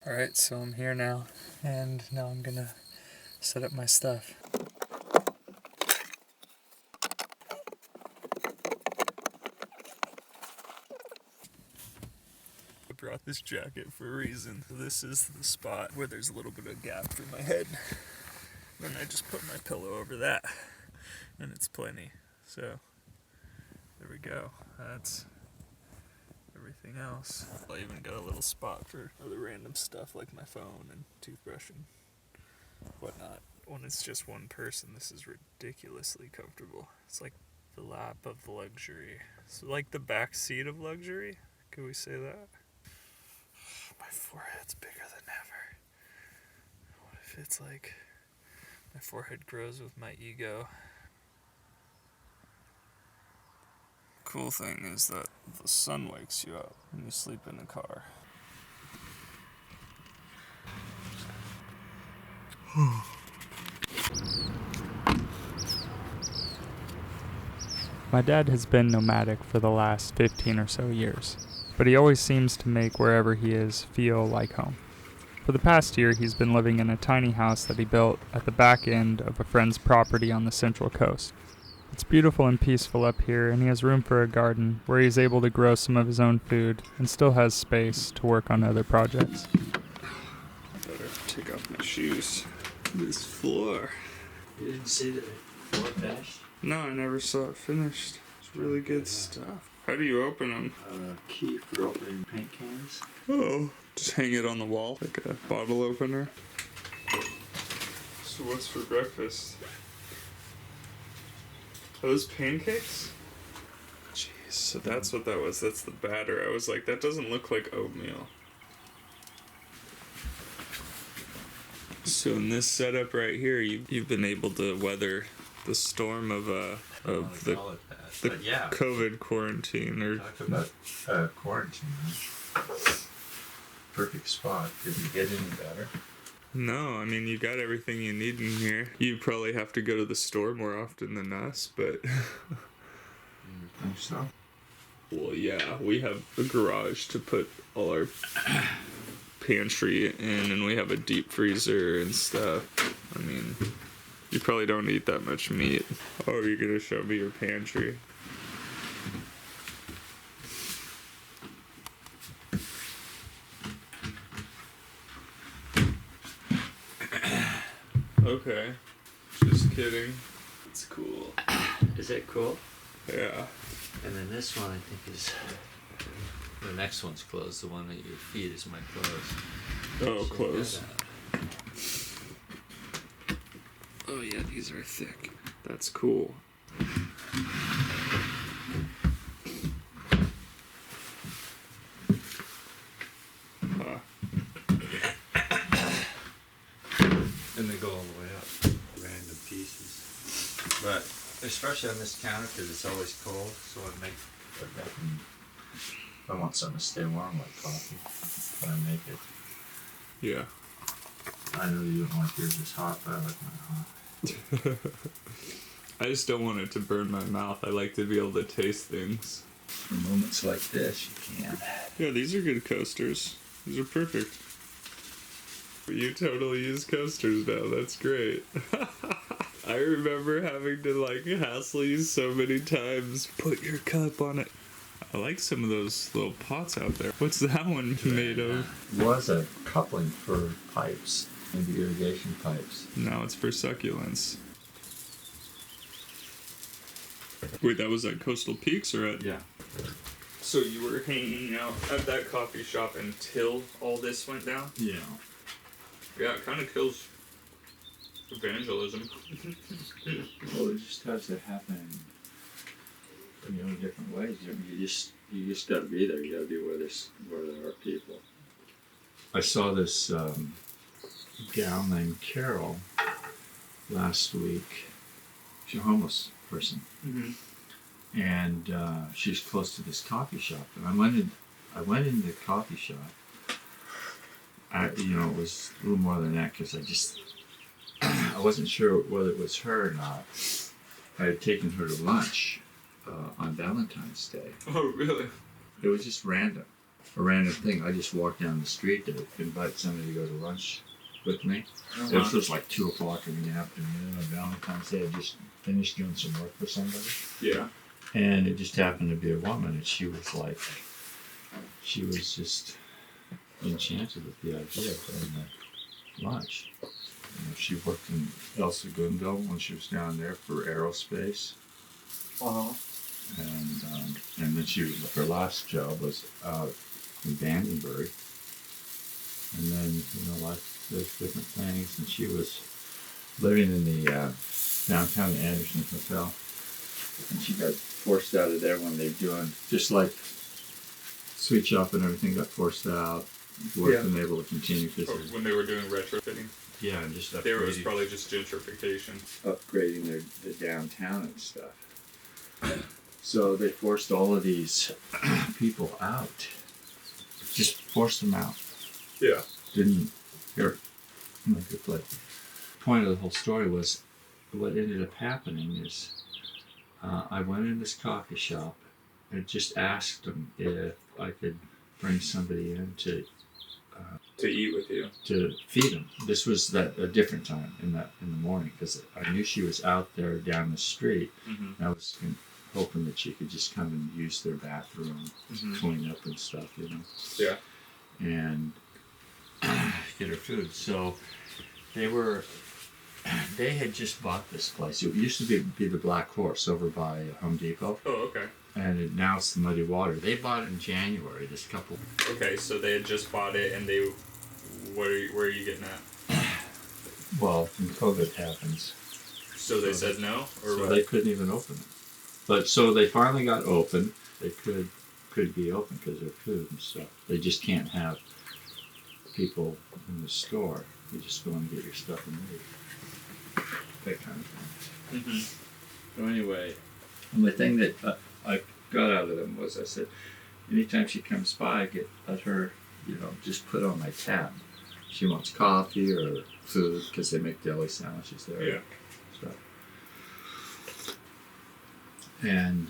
Alright, so I'm here now, and now I'm gonna set up my stuff. I brought this jacket for a reason. This is the spot where there's a little bit of gap for my head. Then I just put my pillow over that, and it's plenty. So, there we go. That's everything else. I even got a little spot for other random stuff like my phone and toothbrush and whatnot. When it's just one person, this is ridiculously comfortable. It's like the lap of luxury. It's like the back seat of luxury. Could we say that? My forehead's bigger than ever. What if it's like my forehead grows with my ego? Cool thing is that the sun wakes you up when you sleep in the car. My dad has been nomadic for the last 15 or so years, but he always seems to make wherever he is feel like home. For the past year, he's been living in a tiny house that he built at the back end of a friend's property on the Central Coast. It's beautiful and peaceful up here, and he has room for a garden where he's able to grow some of his own food and still has space to work on other projects. I better take off my shoes. This floor. You didn't see the floor finished? No, I never saw it finished. It's really good stuff. How do you open them? Key for opening paint cans. Oh, just hang it on the wall like a bottle opener. So what's for breakfast? Are those pancakes? Jeez, so that's what that was. That's the batter. I was like, that doesn't look like oatmeal. So in this setup right here, you've been able to weather the storm of the COVID quarantine. Or talk about quarantine. Perfect spot. Didn't it get any better? No, I mean, you got everything you need in here. You probably have to go to the store more often than us, but... You think so? Well, yeah, we have a garage to put all our pantry in, and we have a deep freezer and stuff. I mean, you probably don't eat that much meat. Oh, are you gonna show me your pantry? Okay, just kidding. It's cool. Is it cool? Yeah. And then this one I think is... The next one's closed. The one at your feet is my clothes. Oh, clothes. Oh yeah, these are thick. That's cool. And they go all the way up. Random pieces. But especially on this counter because it's always cold, so I make... I want something to stay warm like coffee when I make it. Yeah. I know you don't like yours as hot, but I like mine hot. I just don't want it to burn my mouth. I like to be able to taste things. For moments like this, you can. Yeah, these are good coasters. These are perfect. You totally use coasters now. That's great. I remember having to hassle you so many times. Put your cup on it. I like some of those little pots out there. What's that one made of? It was a coupling for pipes, maybe irrigation pipes. No, it's for succulents. Wait, that was at Coastal Peaks or at... Yeah. So you were hanging out at that coffee shop until all this went down? Yeah. Yeah, it kind of kills evangelism. Well, it just has to happen in different ways. I mean, you just got to be there. You got to be where there are people. I saw this gal named Carol last week. She's a homeless person, and she's close to this coffee shop. And I went in the coffee shop. It was a little more than that because I wasn't sure whether it was her or not. I had taken her to lunch on Valentine's Day. Oh, really? It was just random. a random thing. I just walked down the street to invite somebody to go to lunch with me. It was just like 2 o'clock in the afternoon on Valentine's Day. I just finished doing some work for somebody. Yeah. And it just happened to be a woman, and she was just enchanted with the idea of going to lunch. She worked in El Segundo when she was down there for aerospace. Uh-huh. And then her last job was out in Vandenberg. And then, there's different things. And she was living in the downtown Anderson Hotel. And she got forced out of there when they were doing, just like Sweet Shop and everything got forced out. Wasn't able to continue because when they were doing retrofitting. Yeah, and just there was probably just gentrification. Upgrading the downtown and stuff. So they forced all of these people out. Just forced them out. Yeah. Didn't hear make it play. The point of the whole story was what ended up happening is I went in this coffee shop and just asked them if I could bring somebody in to eat with you, to feed them. This was a different time in the morning because I knew she was out there down the street. Mm-hmm. And I was hoping that she could just come and use their bathroom, clean up and stuff, Yeah. And get her food. So they had just bought this place. It used to be the Black Horse over by Home Depot. Oh, okay. And now it's the Muddy Water. They bought it in January, this couple. Okay, so they had just bought it, and where are you getting at? Well, when COVID happens. So they said no? Or so what? They couldn't even open it. But so they finally got open. They could be open because of food and stuff. They just can't have people in the store. You just go and get your stuff and leave. That kind of thing. Mm-hmm. So anyway, and the thing that I got out of them was I said, anytime she comes by, let her, just put on my tab. She wants coffee or food because they make deli sandwiches there. Yeah. So. And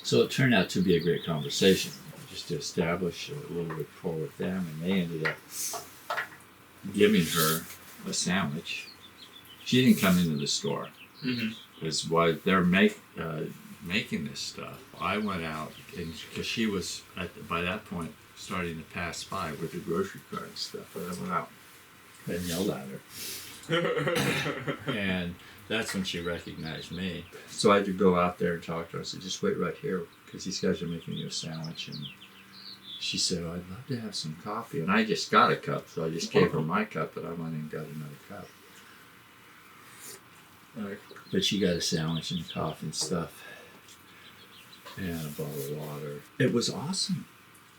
so it turned out to be a great conversation, just to establish a little rapport with them, and they ended up giving her a sandwich. She didn't come into the store. Mm-hmm. Because while they're making this stuff, I went out, and because she was by that point starting to pass by with the grocery cart and stuff, but I went out and yelled at her. And that's when she recognized me. So I had to go out there and talk to her. I said, just wait right here, because these guys are making you a sandwich. And she said, oh, I'd love to have some coffee. And I just got a cup, so I just gave her my cup, but I went and got another cup. But she got a sandwich and coffee and stuff. And a bottle of water. It was awesome.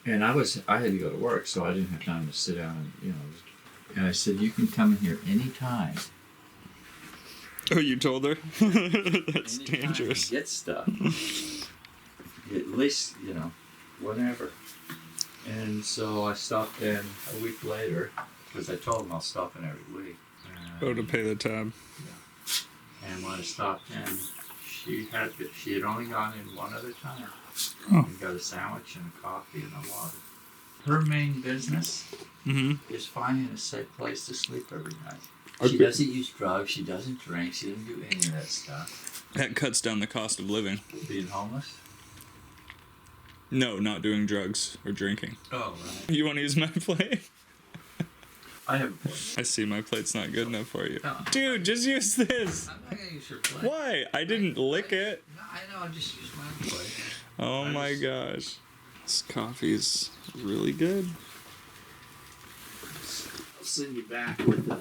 And I had to go to work, so I didn't have time to sit down and, And I said, you can come in here anytime. Oh, you told her? That's anytime dangerous. Get stuff. At least, whatever. And so I stopped in a week later, because I told them I'll stop in every week. To pay the tab. Yeah. And when I stopped in, she had only gone in one other time. Oh. And got a sandwich and a coffee and a water. Her main business is finding a safe place to sleep every night. She doesn't use drugs, she doesn't drink, she doesn't do any of that stuff. That cuts down the cost of living. Being homeless? No, not doing drugs or drinking. Oh, right. You want to use my plate? I have a plate. I see my plate's not good enough for you. No. Dude, just use this. I'm not going to use your plate. Why? I didn't lick it. No, I know, I'll just use my plate. Oh my gosh. This coffee's really good. I'll send you back with the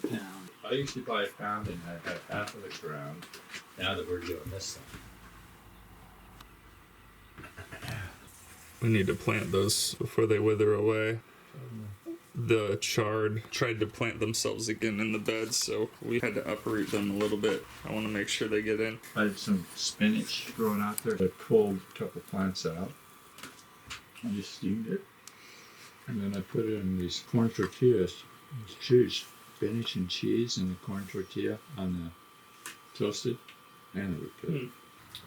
pound. I usually buy a pound and I have half of the ground. Now that we're doing this thing. We need to plant those before they wither away. The chard tried to plant themselves again in the bed, so we had to uproot them a little bit. I want to make sure they get in. I had some spinach growing out there. I pulled a couple plants out. I just steamed it. And then I put it in these corn tortillas. It's cheese. Spinach and cheese and the corn tortilla on the toasted. And it was good.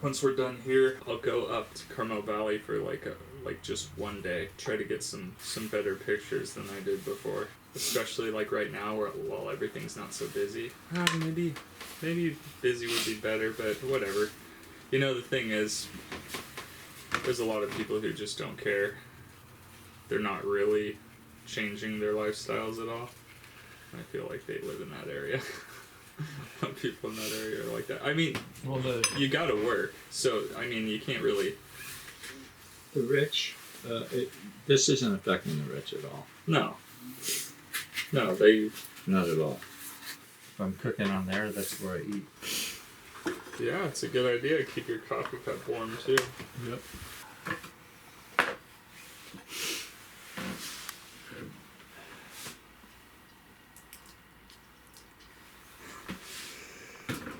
once we're done here, I'll go up to Carmel Valley for like just one day. Try to get some better pictures than I did before. Especially like right now, while everything's not so busy. Maybe busy would be better, but whatever. You know, the thing is, there's a lot of people who just don't care. They're not really changing their lifestyles at all. I feel like they live in that area. A lot of people in that area are like that. I mean, you gotta work, so I mean, you can't really. The rich, this isn't affecting the rich at all. No, they. Not at all. If I'm cooking on there, that's where I eat. Yeah, it's a good idea. Keep your coffee cup warm too. Yep.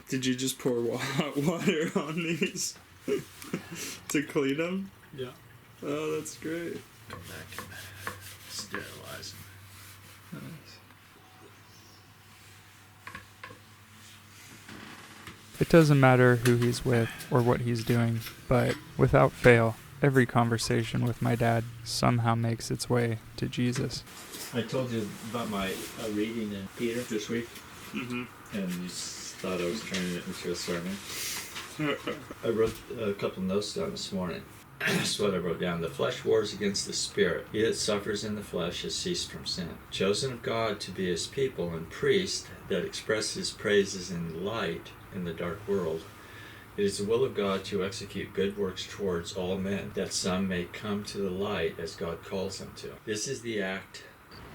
Did you just pour hot water on these to clean them? Yeah. Oh, that's great. Come back and sterilize them. Nice. It doesn't matter who he's with or what he's doing, but without fail, every conversation with my dad somehow makes its way to Jesus. I told you about my reading in Peter this week, Mm-hmm. and you thought I was turning it into a sermon. I wrote a couple notes down this morning. That's what I wrote down. The flesh wars against the spirit. He that suffers in the flesh has ceased from sin. Chosen of God to be his people and priest that express his praises in light in the dark world. It is the will of God to execute good works towards all men, that some may come to the light as God calls them to. This is the act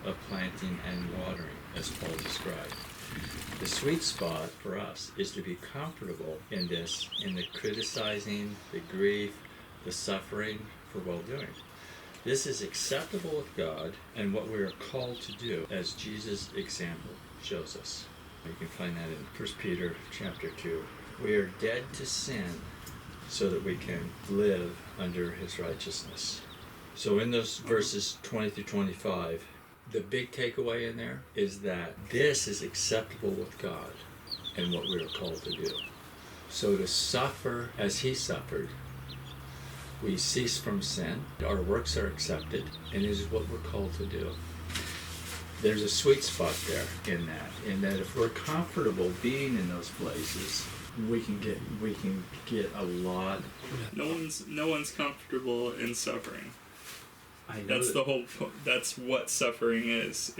of planting and watering, as Paul described. The sweet spot for us is to be comfortable in this, in the criticizing, the grief, the suffering for well-doing. This is acceptable with God and what we are called to do, as Jesus' example shows us. You can find that in 1 Peter chapter 2. We are dead to sin so that we can live under his righteousness. So in those verses 20 through 25, the big takeaway in there is that this is acceptable with God and what we are called to do. So to suffer as he suffered, we cease from sin, our works are accepted, and it is what we're called to do. There's a sweet spot there in that if we're comfortable being in those places, we can get a lot. No one's comfortable in suffering. I know That's the whole. That's what suffering is.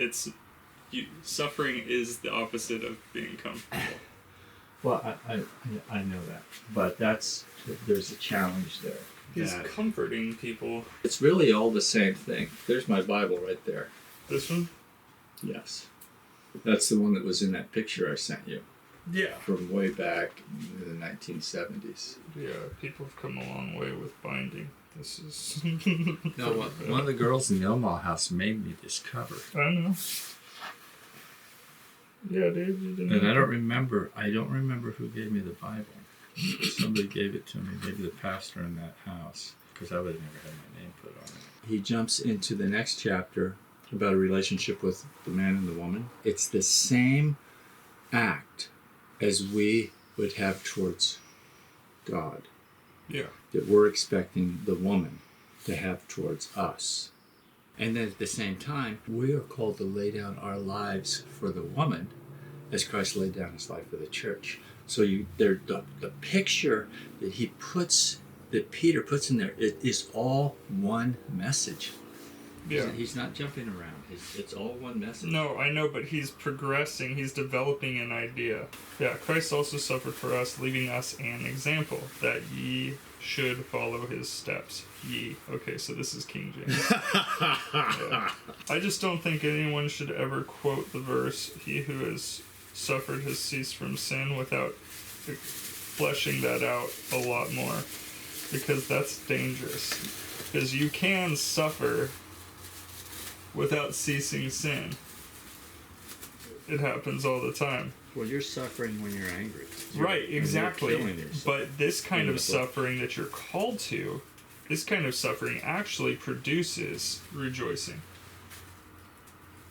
Suffering is the opposite of being comfortable. Well, I know that, but there's a challenge there. He's comforting people. It's really all the same thing. There's my Bible right there. This one? Yes. That's the one that was in that picture I sent you. Yeah. From way back in the 1970s. Yeah, people have come a long way with binding. This is... No, one of the girls in the Omaha house made me this cover. I know. Yeah, dude, you didn't... And I don't remember who gave me the Bible. Somebody gave it to me, maybe the pastor in that house, because I would have never had my name put on it. He jumps into the next chapter about a relationship with the man and the woman. It's the same act as we would have towards God. Yeah. That we're expecting the woman to have towards us. And then at the same time, we are called to lay down our lives for the woman as Christ laid down his life for the church. So the picture that Peter puts in there, it is all one message. Yeah. He's not jumping around. It's all one message. No, I know, but he's progressing. He's developing an idea. Yeah, Christ also suffered for us, leaving us an example, that ye should follow his steps. Ye. Okay, so this is King James. Yeah. I just don't think anyone should ever quote the verse, he who has suffered has ceased from sin, without fleshing that out a lot more, because that's dangerous. Because you can suffer without ceasing sin. It happens all the time. Well, you're suffering when you're angry. Right, exactly. You're killing yourself. But this kind of suffering that you're called to, this kind of suffering actually produces rejoicing.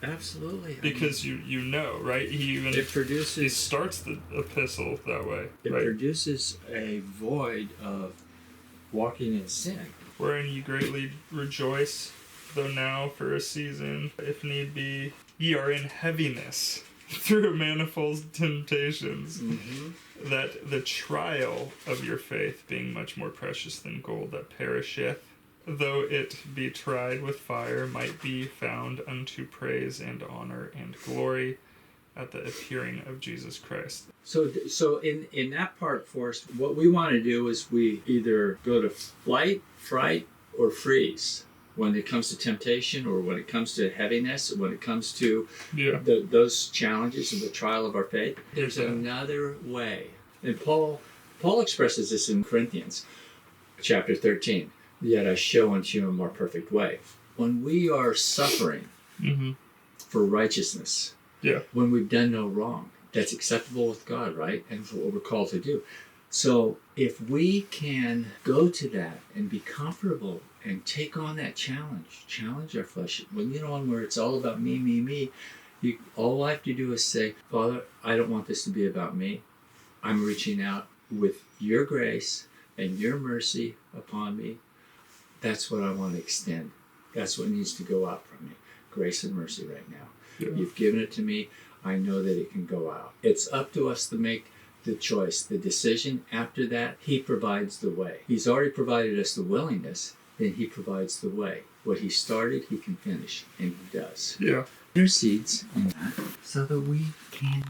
Absolutely. Because you know, right? He starts the epistle that way. It right? produces a void of walking in sin. Wherein ye greatly rejoice, though now for a season, if need be, ye are in heaviness through manifold temptations, that the trial of your faith, being much more precious than gold that perisheth, though it be tried with fire, might be found unto praise and honor and glory at the appearing of Jesus Christ. So in that part, Forrest, what we want to do is we either go to flight, fright, or freeze when it comes to temptation, or when it comes to heaviness, or when it comes to those challenges and the trial of our faith. There's another way. And Paul expresses this in Corinthians chapter 13. Yet I show unto you a more perfect way. When we are suffering for righteousness, when we've done no wrong, that's acceptable with God, right? And for what we're called to do. So if we can go to that and be comfortable and take on that challenge our flesh, when one where it's all about me, all I have to do is say, Father, I don't want this to be about me. I'm reaching out with your grace and your mercy upon me. That's what I want to extend. That's what needs to go out from me. Grace and mercy right now. Yeah. You've given it to me. I know that it can go out. It's up to us to make the choice, the decision. After that, he provides the way. He's already provided us the willingness, then he provides the way. What he started, he can finish, and he does. Yeah. Intercedes in that so that we can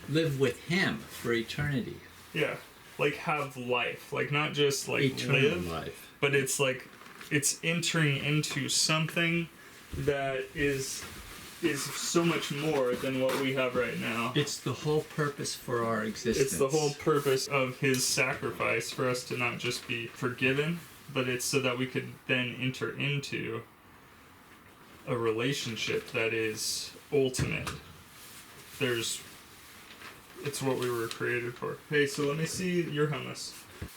live with him for eternity. Yeah. Like have life. Like not just like eternal life. But it's like it's entering into something that is so much more than what we have right now. It's the whole purpose for our existence. It's the whole purpose of his sacrifice for us to not just be forgiven, but it's so that we could then enter into a relationship that is ultimate. It's what we were created for. Hey, so let me see your hummus.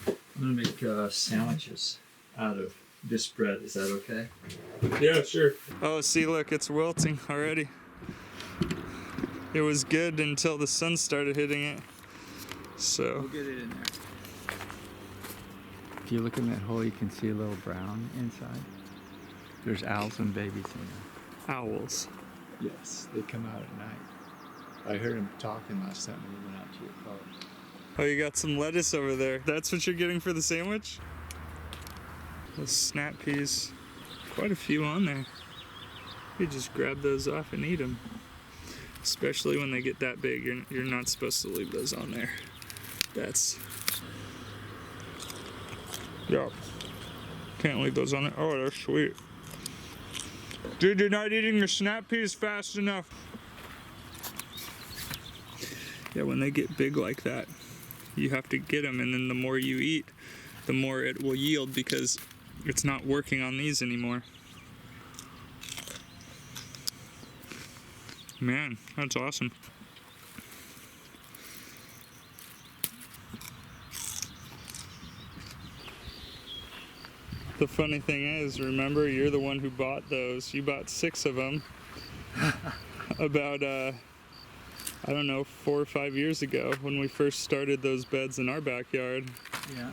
I'm going to make sandwiches out of this bread. Is that okay? Yeah, sure. Oh, see, look, it's wilting already. It was good until the sun started hitting it. So we'll get it in there. If you look in that hole, you can see a little brown inside. There's owls and babies in there. Owls? Yes, they come out at night. I heard them talking last time when we went out to your car. Oh, you got some lettuce over there. That's what you're getting for the sandwich? Those snap peas. Quite a few on there. You just grab those off and eat them. Especially when they get that big. You're not supposed to leave those on there. Yeah. Can't leave those on there. Oh, they're sweet. Dude, you're not eating your snap peas fast enough. Yeah, when they get big like that, you have to get them, and then the more you eat, the more it will yield because it's not working on these anymore. Man, that's awesome. The funny thing is, remember, you're the one who bought those. You bought 6 of them about, I don't know, 4 or 5 years ago when we first started those beds in our backyard. Yeah.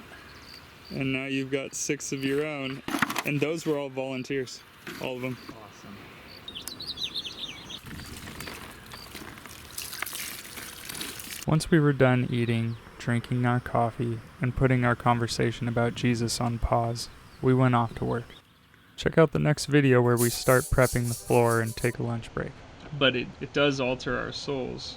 And now you've got 6 of your own. And those were all volunteers. All of them. Awesome. Once we were done eating, drinking our coffee, and putting our conversation about Jesus on pause, we went off to work. Check out the next video where we start prepping the floor and take a lunch break. But it does alter our souls.